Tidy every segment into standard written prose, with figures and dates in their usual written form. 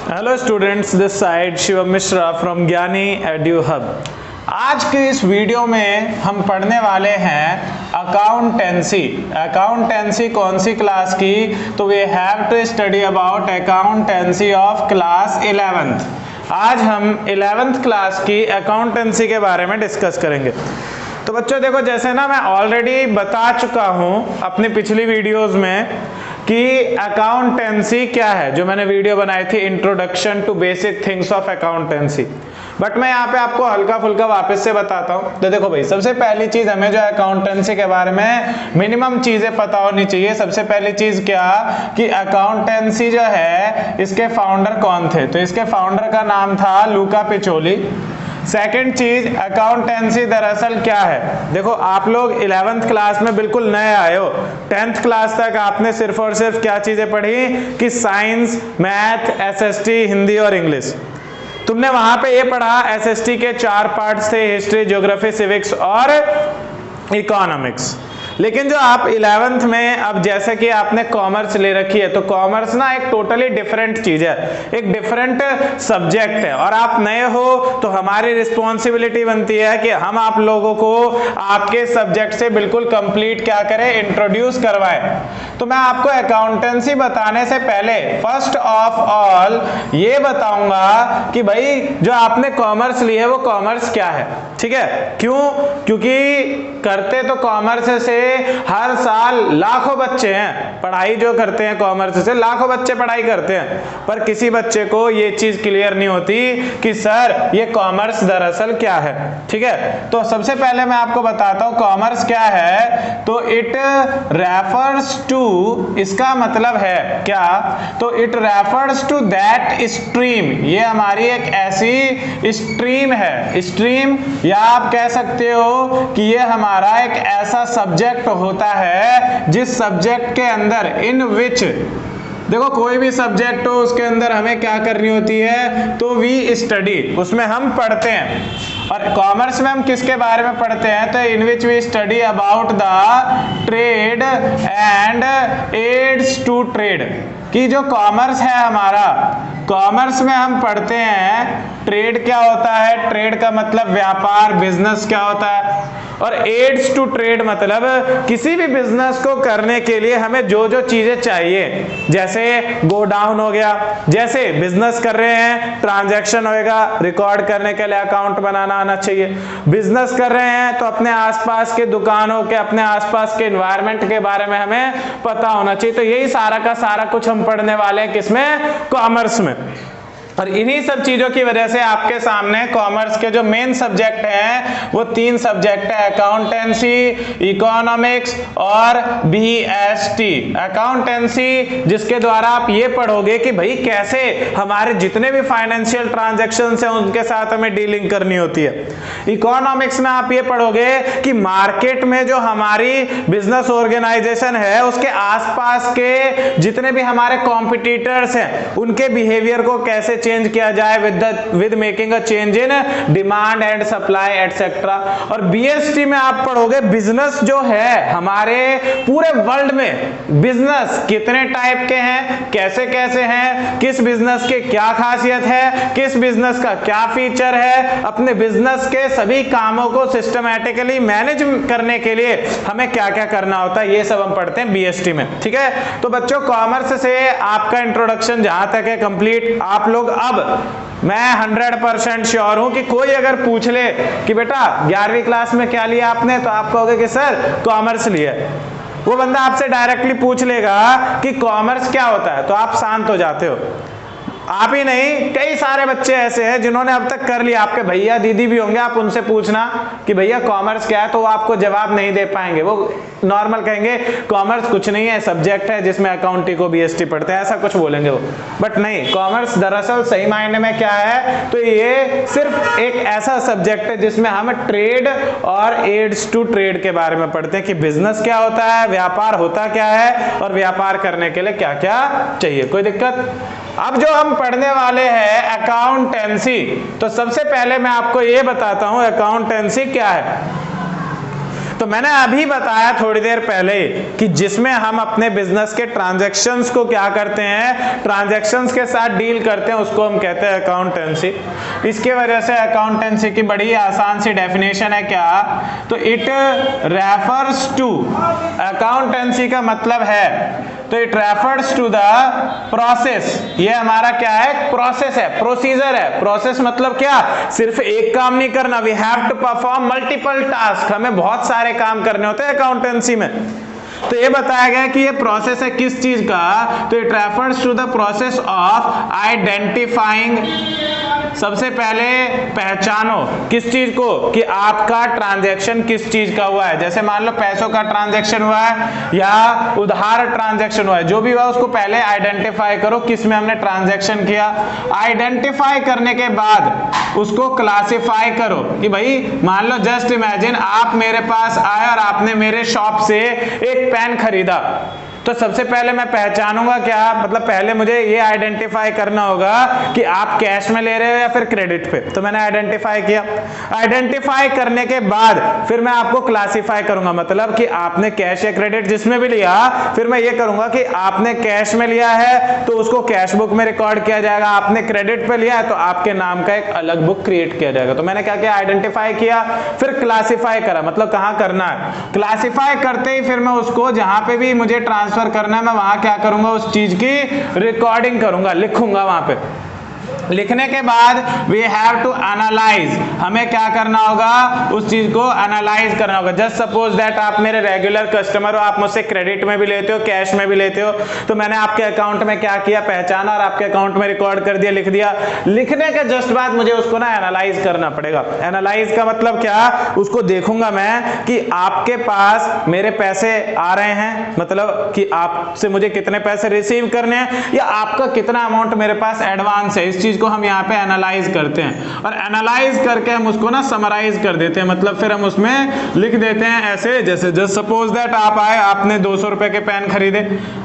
Hello students, this side Shivam Mishra from ज्ञानी edu hub. आज के इस वीडियो में हम पढ़ने वाले हैं अकाउंटेंसी। अकाउंटेंसी कौन सी क्लास की? तो we have to study about accountancy of class 11th। आज हम 11th क्लास की अकाउंटेंसी के बारे में डिस्कस करेंगे। तो बच्चों देखो, जैसे ना मैं ऑलरेडी बता चुका हूं अपनी पिछली वीडियोस में कि अकाउंटेंसी क्या है, जो मैंने वीडियो बनाई थी introduction to basic things of accountancy. But मैं यहाँ पे आपको हल्का फुल्का वापस से बताता हूँ। तो देखो भाई, सबसे पहली चीज हमें जो अकाउंटेंसी के बारे में मिनिमम चीजें पता होनी चाहिए। सबसे पहली चीज क्या कि अकाउंटेंसी जो है इसके फाउंडर कौन थे? तो इसके फाउंडर का नाम था लूका पिचोली। सेकेंड चीज, अकाउंटेंसी दरअसल क्या है? देखो, आप लोग 11th क्लास में बिल्कुल नए आए हो। 10th क्लास तक आपने सिर्फ और सिर्फ क्या चीजें पढ़ी कि साइंस, मैथ, एसएसटी, हिंदी और इंग्लिश। तुमने वहां पे ये पढ़ा, एसएसटी के 4 पार्ट्स थे, हिस्ट्री, ज्योग्राफी, सिविक्स और इकोनॉमिक्स। लेकिन जो आप 11th में, अब जैसे कि आपने कॉमर्स ले रखी है, तो कॉमर्स ना एक टोटली डिफरेंट चीज है, एक डिफरेंट सब्जेक्ट है। और आप नए हो तो हमारी रिस्पॉन्सिबिलिटी बनती है कि हम आप लोगों को आपके सब्जेक्ट से बिल्कुल कंप्लीट क्या करें, इंट्रोड्यूस करवाएं। तो मैं आपको अकाउंटेंसी बताने से पहले फर्स्ट ऑफ ऑल ये बताऊंगा कि भाई जो आपने कॉमर्स ली है वो कॉमर्स क्या है। ठीक है? क्यों? क्योंकि करते तो कॉमर्स से हर साल लाखों बच्चे हैं, पढ़ाई जो करते हैं कॉमर्स से लाखों बच्चे पढ़ाई करते हैं, पर किसी बच्चे को ये चीज क्लियर नहीं होती कि सर ये कॉमर्स दरअसल क्या है। ठीक है? तो सबसे पहले मैं आपको बताता हूं कॉमर्स क्या है। तो इट रेफर्स टू, इसका मतलब है क्या? तो it refers to that stream, ये हमारी एक ऐसी स्ट्रीम है। स्ट्रीम, या आप कह सकते हो कि ये हमारा एक ऐसा सब्जेक्ट होता है जिस सब्जेक्ट के अंदर, इन विच, देखो कोई भी सब्जेक्ट हो उसके अंदर हमें क्या करनी होती है, तो वी स्टडी, उसमें हम पढ़ते हैं। और कॉमर्स में हम किसके बारे में पढ़ते हैं? तो in which we study about the trade and aids to trade. कि जो कॉमर्स है हमारा, कॉमर्स में हम पढ़ते हैं ट्रेड क्या होता है, ट्रेड का मतलब व्यापार, बिजनेस क्या होता है, और एड्स टू ट्रेड मतलब किसी भी बिजनेस को करने के लिए हमें जो जो चीजें चाहिए, जैसे गो डाउन हो गया, जैसे बिजनेस कर रहे हैं ट्रांजैक्शन होएगा, रिकॉर्ड करने के लिए अकाउंट बनाना आना चाहिए। बिजनेस कर रहे हैं तो अपने आसपास के दुकानों के, अपने आसपास के एनवायरनमेंट के बारे में हमें पता होना चाहिए। तो यही सारा का सारा कुछ हम पढ़ने वाले हैं किसमें? कॉमर्स में। और इन्हीं सब चीजों की वजह से आपके सामने कॉमर्स के जो मेन सब्जेक्ट हैं वो 3 सब्जेक्ट है, अकाउंटेंसी, इकोनॉमिक्स और बीएसटी। अकाउंटेंसी जिसके द्वारा आप ये पढ़ोगे कि भाई कैसे हमारे जितने भी फाइनेंशियल ट्रांजैक्शंस हैं उनके साथ हमें डीलिंग करनी होती है। इकोनॉमिक्स में आप ये पढ़ोगे कि मार्केट में जो हमारी बिजनेस ऑर्गेनाइजेशन है उसके आसपास के जितने भी हमारे कॉम्पिटिटर्स हैं उनके बिहेवियर को कैसे चेंज किया जाए with making a change in demand and supply etcetera. और बीएसटी में आप पढ़ोगे बिजनेस जो है हमारे पूरे वर्ल्ड में, बिजनेस कितने टाइप के हैं, कैसे कैसे हैं, किस बिजनेस के क्या खासियत है, किस बिजनेस का क्या फीचर है, अपने बिजनेस के सभी कामों को सिस्टमैटिकली मैनेज करने के लिए हमें क्या क्या करना होता है, ये सब हम पढ़ते हैं बीएसटी में। ठीक है? तो बच्चों कॉमर्स से आपका इंट्रोडक्शन जहां तक है कंप्लीट। आप लोग, अब मैं 100% श्योर हूं कि कोई अगर पूछ ले कि बेटा 11वीं क्लास में क्या लिया आपने, तो आप कहोगे कि सर कॉमर्स लिया। वो बंदा आपसे डायरेक्टली पूछ लेगा कि कॉमर्स क्या होता है, तो आप शांत हो जाते हो। आप ही नहीं, कई सारे बच्चे ऐसे हैं जिन्होंने अब तक कर लिया, आपके भैया दीदी भी होंगे, आप उनसे पूछना कि भैया कॉमर्स क्या है, तो वो आपको जवाब नहीं दे पाएंगे। वो नॉर्मल कहेंगे कॉमर्स कुछ नहीं है, सब्जेक्ट है जिसमें अकाउंटिंग को बीएसटी पढ़ते हैं, ऐसा कुछ बोलेंगे वो। बट नहीं, कॉमर्स दरअसल सही मायने में क्या है, तो ये सिर्फ एक ऐसा सब्जेक्ट है जिसमें हम ट्रेड और एड्स टू ट्रेड के बारे में पढ़ते हैं कि बिजनेस क्या होता है, व्यापार होता क्या है, और व्यापार करने के लिए क्या क्या चाहिए। कोई दिक्कत? अब जो हम पढ़ने वाले हैं अकाउंटेंसी, तो सबसे पहले मैं आपको ये बताता हूं अकाउंटेंसी क्या है। तो मैंने अभी बताया थोड़ी देर पहले कि जिसमें हम अपने बिजनेस के ट्रांजैक्शंस को क्या करते हैं, ट्रांजैक्शंस के साथ डील करते हैं, उसको हम कहते हैं अकाउंटेंसी। इसकी वजह से अकाउंटेंसी की बड़ी आसान सी डेफिनेशन है क्या, तो इट रेफर्स टू, अकाउंटेंसी का मतलब है, तो it refers to the process, ये हमारा क्या है, प्रोसेस है, प्रोसीजर है। प्रोसेस मतलब क्या, सिर्फ एक काम नहीं करना, we have to perform multiple task, हमें बहुत सारे काम करने होते हैं अकाउंटेंसी में। तो ये बताया गया कि ये प्रोसेस है किस चीज का, तो it refers to the process of identifying, सबसे पहले पहचानो किस चीज को, कि आपका ट्रांजैक्शन किस चीज का हुआ है। जैसे मान लो पैसों का ट्रांजैक्शन हुआ है या उधार ट्रांजैक्शन हुआ है, जो भी हुआ उसको पहले आइडेंटिफाई करो किस में हमने ट्रांजैक्शन किया। आइडेंटिफाई करने के बाद उसको क्लासिफाई करो कि भाई मान लो जस्ट इमेजिन आप मेरे पास आए और आपने मेरे शॉप से एक पेन खरीदा, तो सबसे पहले मैं पहचानूंगा क्या, मतलब पहले मुझे ये आइडेंटिफाई करना होगा कि आप कैश में ले रहे हो या फिर क्रेडिट पे। तो मैंने आइडेंटिफाई किया, आइडेंटिफाई करने के बाद फिर मैं आपको क्लासिफाई करूंगा, मतलब कि आपने कैश या क्रेडिट जिसमें भी लिया, फिर मैं ये करूंगा कि आपने कैश में लिया है तो उसको कैश बुक में रिकॉर्ड किया जाएगा, आपने क्रेडिट पे लिया है तो आपके नाम का एक अलग बुक क्रिएट किया जाएगा। तो मैंने क्या किया, आइडेंटिफाई किया, फिर क्लासिफाई करा, मतलब कहां करना है, क्लासिफाई करते ही फिर मैं उसको जहां पे भी मुझे ट्रांसफर करना है मैं वहां क्या करूंगा, उस चीज की रिकॉर्डिंग करूंगा, लिखूंगा वहां पे। लिखने के बाद वी हैव टू एनालाइज, हमें क्या करना होगा, उस चीज को एनालाइज करना होगा। जस्ट सपोज दैट आप मेरे रेगुलर कस्टमर हो, आप मुझसे क्रेडिट में भी लेते हो, कैश में भी लेते हो, तो मैंने आपके अकाउंट में क्या किया, पहचाना और आपके अकाउंट में रिकॉर्ड कर दिया, लिख दिया। लिखने के जस्ट बाद मुझे उसको ना एनालाइज करना पड़ेगा। एनालाइज का मतलब क्या, उसको देखूंगा मैं कि आपके पास मेरे पैसे आ रहे हैं, मतलब कि आपसे मुझे कितने पैसे रिसीव करने हैं, या आपका कितना अमाउंट मेरे पास एडवांस है, इस चीज को हम यहाँ पे एनालाइज करते हैं। और एनालाइज करके हम उसको ना समराइज कर देते हैं, मतलब फिर हम उसमें लिख देते हैं ऐसे, जैसे जस्ट सपोज दैट आप आए, आपने 200 रुपए के पेन खरीदे,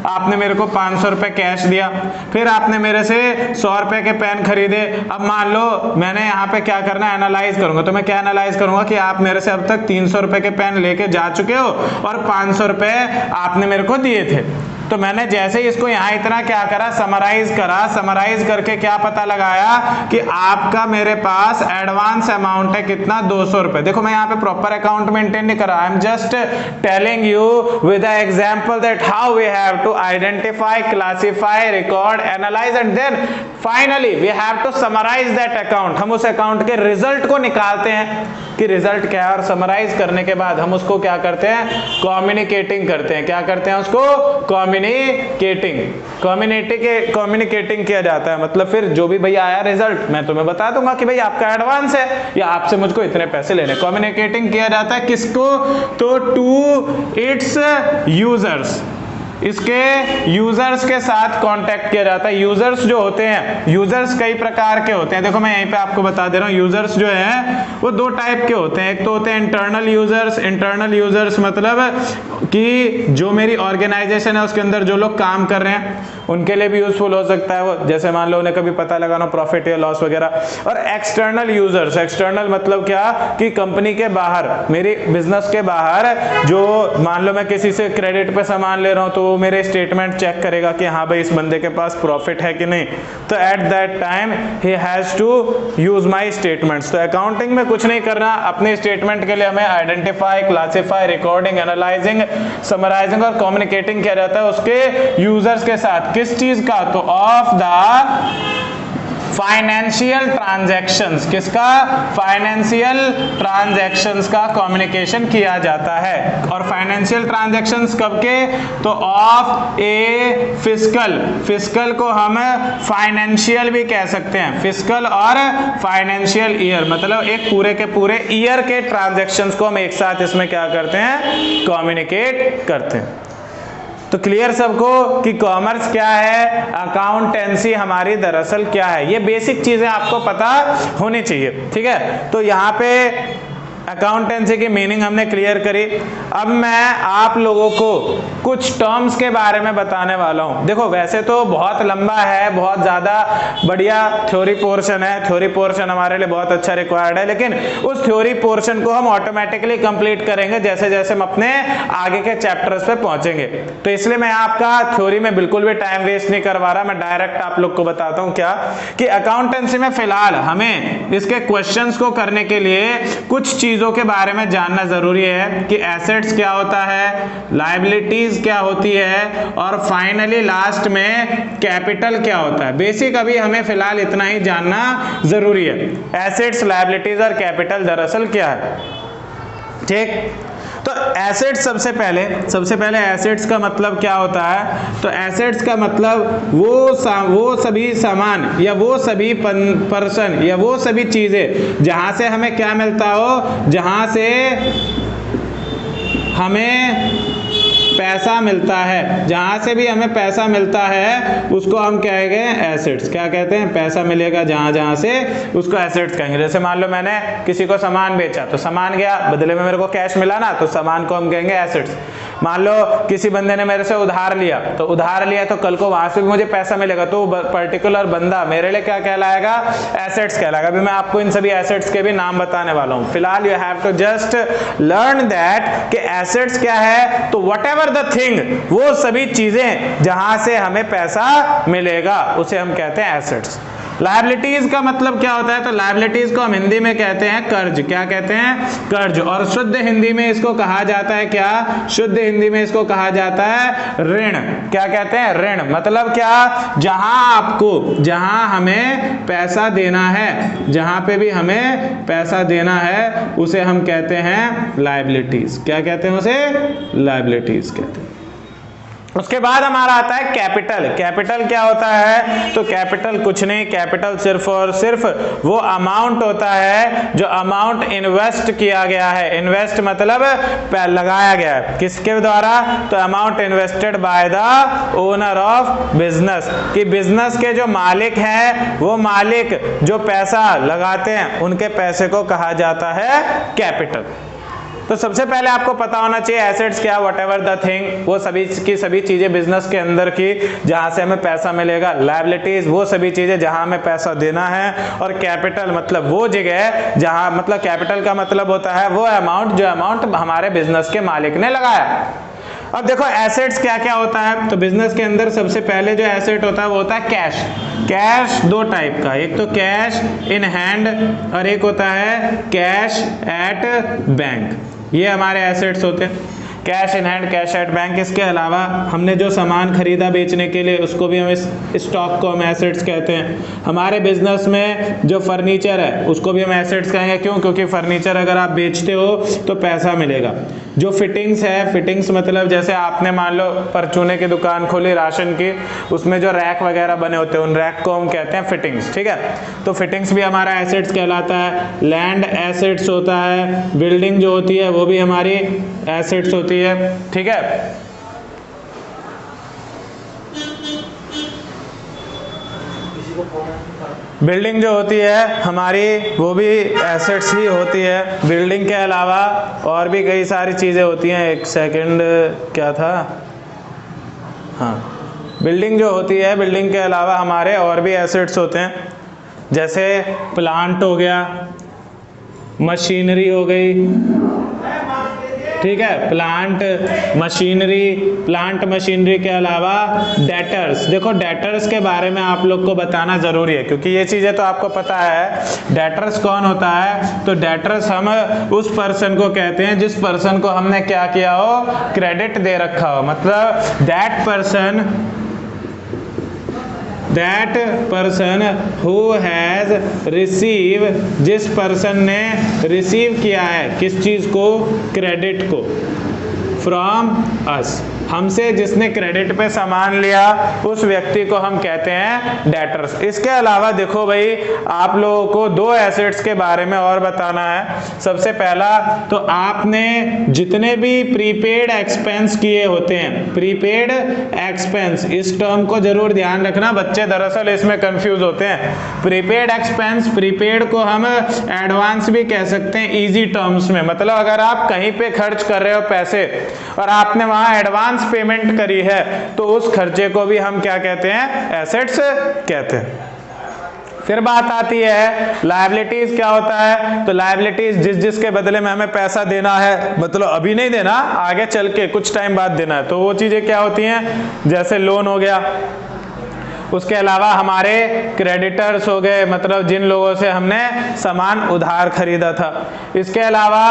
आपने मेरे को 500 रुपए कैश दिया, फिर आपने मेरे से 100 रुपए के पेन खरीदे। अब मान लो मैंने यहाँ पे क्या करना है, एनालाइज करूंगा, तो मैं क्या एनालाइज करूंगा कि आप मेरे से अब तक 300 रुपए के पेन लेके जा चुके हो और 500 रुपए आपने मेरे को दिए थे। तो मैंने जैसे ही इसको यहाँ इतना क्या करा, समराइज करा, समराइज करके क्या पता लगाया कि आपका मेरे पास एडवांस अमाउंट है कितना, 200 रुपए। देखो मैं यहाँ पे प्रॉपर अकाउंट मेंटेन नहीं कर रहा, I am just telling you with an example that how we have to identify, classify, record, analyse and then finally we have to summarise that account. हम उस अकाउंट के रिजल्ट को निकालते हैं कि रिजल्ट क्या है, और समराइज करने के बाद हम उसको क्या करते हैं, कम्युनिकेटिंग करते हैं। क्या करते हैं उसको, कम्युनिकेटिंग किया जाता है। मतलब फिर जो भी भैया आया रिजल्ट मैं तुम्हें बता दूंगा कि भाई आपका एडवांस है या आपसे मुझको इतने पैसे लेने। कम्युनिकेटिंग किया जाता है किसको, तो टू इट्स यूजर्स, इसके यूजर्स के साथ कांटेक्ट किया जाता है। यूजर्स जो होते हैं, यूजर्स कई प्रकार के होते हैं, देखो मैं यहीं पे आपको बता दे रहा हूँ। यूजर्स जो हैं वो दो टाइप के होते हैं, एक तो होते हैं इंटरनल यूजर्स। इंटरनल यूजर्स मतलब कि जो मेरी ऑर्गेनाइजेशन है उसके अंदर जो लोग काम कर रहे हैं उनके लिए भी यूजफुल हो सकता है वो, जैसे मान लो उन्हें कभी पता लगाना प्रॉफिट या लॉस वगैरह। और एक्सटर्नल यूजर्स, एक्सटर्नल मतलब क्या कि कंपनी के बाहर, मेरी बिजनेस के बाहर, जो मान लो मैं किसी से क्रेडिट पे सामान ले रहा हूँ तो मेरे स्टेटमेंट चेक करेगा कि हाँ भाई इस बंदे के पास प्रॉफिट है कि नहीं, तो एट दैट टाइम ही has to use my statements. तो अकाउंटिंग में कुछ नहीं करना, अपने स्टेटमेंट के लिए हमें identify, classify, recording, analysing, summarising और कम्युनिकेटिंग किया जाता है उसके यूजर्स के साथ। किस चीज का, तो ऑफ द फाइनेंशियल ट्रांजैक्शंस, किसका, फाइनेंशियल ट्रांजैक्शंस का कम्युनिकेशन किया जाता है। और फाइनेंशियल ट्रांजैक्शंस कब के, तो ऑफ ए फिस्कल, फिस्कल को हम फाइनेंशियल भी कह सकते हैं, फिस्कल और फाइनेंशियल ईयर, मतलब एक पूरे के पूरे ईयर के ट्रांजैक्शंस को हम एक साथ इसमें क्या करते हैं, कम्युनिकेट करते हैं। तो क्लियर सबको कि कॉमर्स क्या है, अकाउंटेंसी हमारी दरअसल क्या है, ये बेसिक चीजें आपको पता होनी चाहिए, ठीक है। तो यहाँ पे अकाउंटेंसी की मीनिंग हमने क्लियर करी। अब मैं आप लोगों को कुछ टर्म्स के बारे में बताने वाला हूं। देखो वैसे तो बहुत लंबा है, बहुत ज़्यादा बढ़िया थ्योरी पोर्शन है, थ्योरी पोर्शन हमारे लिए बहुत अच्छा रिक्वायर्ड है, लेकिन उस थ्योरी पोर्शन को हम ऑटोमेटिकली कंप्लीट करेंगे जैसे जैसे हम अपने आगे के चैप्टर्स पे पहुंचेंगे। तो इसलिए मैं आपका थ्योरी में बिल्कुल भी टाइम वेस्ट नहीं करवा रहा, मैं डायरेक्ट आप लोग को बताता हूं क्या कि अकाउंटेंसी में फिलहाल हमें इसके क्वेश्चंस को करने के लिए कुछ चीजों के बारे में जानना जरूरी है कि एसेट्स क्या होता है, लायबिलिटीज क्या होती है, और फाइनली लास्ट में कैपिटल क्या होता है। बेसिक अभी हमें फिलहाल इतना ही जानना जरूरी है, एसेट्स, लायबिलिटीज और कैपिटल दरअसल क्या है। ठीक, तो एसेट्स सबसे पहले एसेट्स का मतलब क्या होता है? तो एसेट्स का मतलब वो सभी सामान या वो सभी पर्सन या वो सभी चीजें जहां से हमें क्या मिलता हो, जहां से हमें पैसा मिलता है, जहां से भी हमें पैसा मिलता है उसको हम कहेंगे एसेट्स। क्या कहते हैं? पैसा मिलेगा जहां से, उसको एसेट्स कहेंगे। जैसे मान लो मैंने किसी को सामान बेचा तो सामान गया, बदले में मेरे को कैश मिला ना, तो सामान को हम कहेंगे एसेट्स। मान लो किसी बंदे ने मेरे से उधार लिया, तो उधार लिया तो कल को वहां से भी मुझे पैसा मिलेगा, तो पर्टिकुलर बंदा मेरे लिए क्या कहलाएगा? एसेट्स कहलाएगा। अभी मैं आपको इन सभी एसेट्स के भी नाम बताने वाला हूं। फिलहाल you have to just learn that कि एसेट्स क्या है। तो व्हाटएवर द थिंग, वो सभी चीजें जहां से हमें पैसा मिलेगा उसे हम कहते हैं एसेट्स। लायबिलिटीज का मतलब क्या होता है? तो लायबिलिटीज को हम हिंदी में कहते हैं कर्ज। क्या कहते हैं? कर्ज। और शुद्ध हिंदी में इसको कहा जाता है क्या? शुद्ध हिंदी में इसको कहा जाता है ऋण। क्या कहते हैं? ऋण। मतलब क्या? जहां हमें पैसा देना है, जहां पे भी हमें पैसा देना है उसे हम कहते हैं लायबिलिटीज। क्या कहते हैं? उसे लायबिलिटीज कहते हैं। उसके बाद हमारा आता है कैपिटल। कैपिटल क्या होता है? तो कैपिटल कुछ नहीं, कैपिटल सिर्फ और सिर्फ वो अमाउंट होता है जो अमाउंट इन्वेस्ट किया गया है। इन्वेस्ट मतलब लगाया गया है, किसके द्वारा? तो amount invested by the owner of business, कि बिजनेस के जो मालिक हैं, वो मालिक जो पैसा लगाते हैं उनके पैसे को कहा जाता है कैपिटल। तो सबसे पहले आपको पता होना चाहिए एसेट्स क्या, व्हाटएवर द थिंग, वो सभी की सभी चीजें बिजनेस के अंदर की जहां से हमें पैसा मिलेगा। लायबिलिटीज वो सभी चीजें जहां हमें पैसा देना है, और कैपिटल मतलब वो जगह जहां, मतलब कैपिटल का मतलब होता है वो अमाउंट जो अमाउंट हमारे बिजनेस के मालिक ने लगाया। अब देखो एसेट्स क्या क्या होता है। तो बिजनेस के अंदर सबसे पहले जो एसेट होता है वो होता है कैश। कैश दो टाइप का, एक तो कैश इन हैंड और एक होता है कैश एट बैंक। ये हमारे एसेट्स होते हैं, cash in hand, cash at bank. इसके अलावा हमने जो सामान खरीदा बेचने के लिए उसको भी हम इस स्टॉक को हम एसेट्स कहते हैं। हमारे बिजनेस में जो फर्नीचर है उसको भी हम एसेट्स कहेंगे। क्यों? क्योंकि फर्नीचर अगर आप बेचते हो तो पैसा मिलेगा। जो फिटिंग्स है, फिटिंग्स मतलब जैसे आपने मान लो परचूने की दुकान खोली राशन की, उसमें जो रैक वगैरह बने होते हैं उन रैक को हम कहते हैं फिटिंग्स। ठीक है, तो फिटिंग्स भी हमारा एसेट्स कहलाता है। लैंड एसेट्स होता है, बिल्डिंग जो होती है वो भी हमारी एसेट्स होती है। ठीक है, बिल्डिंग जो होती है हमारी वो भी एसेट्स ही होती है। बिल्डिंग के अलावा और भी कई सारी चीज़ें होती हैं। एक सेकंड, क्या था? हाँ, बिल्डिंग जो होती है, बिल्डिंग के अलावा हमारे और भी एसेट्स होते हैं, जैसे प्लांट हो गया, मशीनरी हो गई। ठीक है, प्लांट मशीनरी के अलावा डेटर्स। देखो डेटर्स के बारे में आप लोग को बताना जरूरी है क्योंकि ये चीजें तो आपको पता है। डेटर्स कौन होता है? तो डेटर्स हम उस पर्सन को कहते हैं जिस पर्सन को हमने क्या किया हो? क्रेडिट दे रखा हो। मतलब that person who has receive, जिस पर्सन ने रिसीव किया है किस चीज को? क्रेडिट को, फ्रॉम अस, हमसे जिसने क्रेडिट पे सामान लिया उस व्यक्ति को हम कहते हैं डेटर्स। इसके अलावा देखो भाई, आप लोगों को दो एसेट्स के बारे में और बताना है। सबसे पहला तो आपने जितने भी प्रीपेड एक्सपेंस किए होते हैं, प्रीपेड एक्सपेंस, इस टर्म को जरूर ध्यान रखना, बच्चे दरअसल इसमें कंफ्यूज होते हैं। प्रीपेड एक्सपेंस, प्रीपेड को हम एडवांस भी कह सकते हैं इजी टर्म्स में। मतलब अगर आप कहीं पे खर्च कर रहे हो पैसे और आपने वहां एडवांस पेमेंट करी है तो उस खर्चे को भी हम क्या कहते हैं, एसेट्स कहते हैं। फिर बात आती है लायबिलिटीज क्या होता है। तो लायबिलिटीज जिसके बदले में हमें पैसा देना है, मतलब अभी नहीं देना, आगे चल के कुछ टाइम बाद देना है, तो वो चीजें क्या होती हैं, जैसे लोन हो गया। उसके अलावा हमारे क्रेडिटर्स हो गए, मतलब जिन लोगों से हमने सामान उधार खरीदा था। इसके अलावा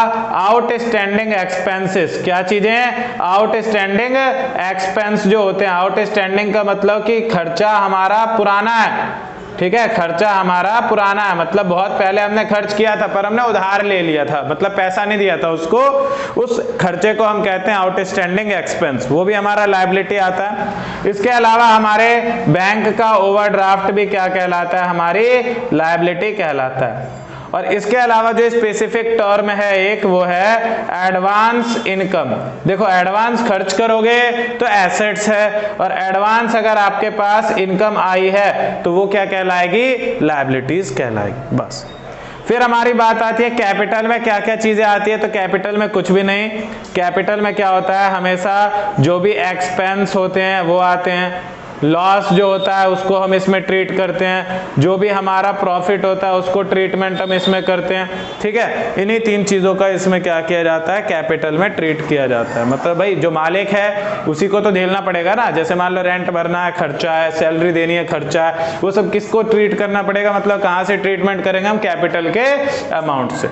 आउटस्टैंडिंग एक्सपेंसेस, क्या चीजें, आउटस्टैंडिंग एक्सपेंस जो होते हैं। आउटस्टैंडिंग का मतलब कि खर्चा हमारा पुराना है, ठीक है, खर्चा हमारा पुराना है, मतलब बहुत पहले हमने खर्च किया था पर हमने उधार ले लिया था, मतलब पैसा नहीं दिया था उसको, उस खर्चे को हम कहते हैं आउटस्टैंडिंग एक्सपेंस, वो भी हमारा लायबिलिटी आता है। इसके अलावा हमारे बैंक का ओवरड्राफ्ट भी क्या कहलाता है, हमारी लायबिलिटी कहलाता है। और इसके अलावा जो स्पेसिफिक टर्म है एक, वो है एडवांस इनकम। देखो एडवांस खर्च करोगे तो एसेट्स है, और एडवांस अगर आपके पास इनकम आई है तो वो क्या कहलाएगी, लायबिलिटीज कहलाएगी। बस। फिर हमारी बात आती है कैपिटल में क्या क्या चीजें आती है। तो कैपिटल में कुछ भी नहीं। कैपिटल में क्या होता है, हमेशा जो भी एक्सपेंस होते हैं वो आते हैं, लॉस जो होता है उसको हम इसमें ट्रीट करते हैं, जो भी हमारा प्रॉफिट होता है उसको ट्रीटमेंट हम इसमें करते हैं, ठीक है। इन्हीं तीन चीजों का इसमें क्या किया जाता है, कैपिटल में ट्रीट किया जाता है। मतलब भाई जो मालिक है उसी को तो झेलना पड़ेगा ना, जैसे मान लो रेंट भरना है खर्चा है, सैलरी देनी है खर्चा है, वो सब किसको ट्रीट करना पड़ेगा, मतलब कहाँ से ट्रीटमेंट करेंगे हम, कैपिटल के अमाउंट से।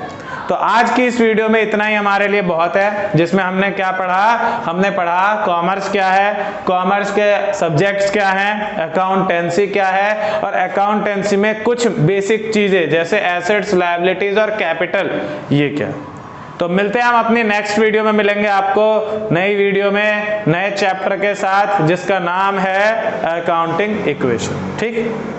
तो आज की इस वीडियो में इतना ही हमारे लिए बहुत है, जिसमें हमने क्या पढ़ा, हमने पढ़ा कॉमर्स क्या है, कॉमर्स के सब्जेक्ट्स क्या हैं, अकाउंटेंसी क्या है, और अकाउंटेंसी में कुछ बेसिक चीजें जैसे एसेट्स, लायबिलिटीज और कैपिटल, ये क्या। तो मिलते हैं हम अपनी नेक्स्ट वीडियो में, मिलेंगे आपको नई वीडियो में नए चैप्टर के साथ जिसका नाम है अकाउंटिंग इक्वेशन, ठीक।